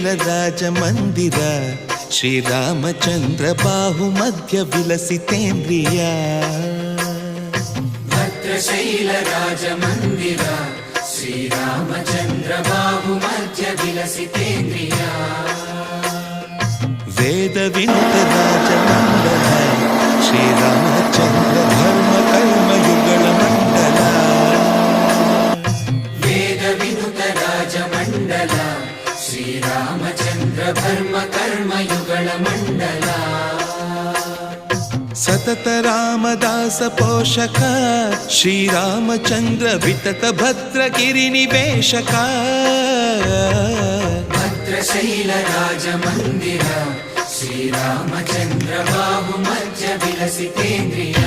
ಭದ್ರಶೈಲರಾಜಮಂದಿರ ಶ್ರೀರಾಮಚಂದ್ರ ಬಾಹುಮಧ್ಯ ವಿಲಸಿತೇಂದ್ರಿಯ ಭದ್ರಶೈಲರಾಜಮಂದಿರ ಶ್ರೀರಾಮಚಂದ್ರ ಬಾಹುಮಧ್ಯ ವಿಲಸಿತೇಂದ್ರಿಯ ವೇದ ವಿನುತ ರಾಜಮಂಡಲ ಶ್ರೀರಾಮಚಂದ್ರ ಧರ್ಮ ಕರ್ಮಯುಗಳ ಮಂಡಲ ವೇದ ವಿನುತ ರಾಜಮಂಡಲ ಶ್ರೀರಾಮಚಂದ್ರ ಧರ್ಮ ಕರ್ಮಯುಗಳ ಮಂಡಲ ಸತತ ರಾಮದಾಸ ಪೋಷಕ ಶ್ರೀರಾಮಚಂದ್ರ ವಿತತ ಭದ್ರಗಿರಿ ನಿವೇಶಕ ಭದ್ರಶೈಲ ರಾಜಮಂದಿರ ಶ್ರೀರಾಮಚಂದ್ರ ಬಾಹುಮಧ್ಯ ವಿಲಸಿತೇಂದ್ರಿಯ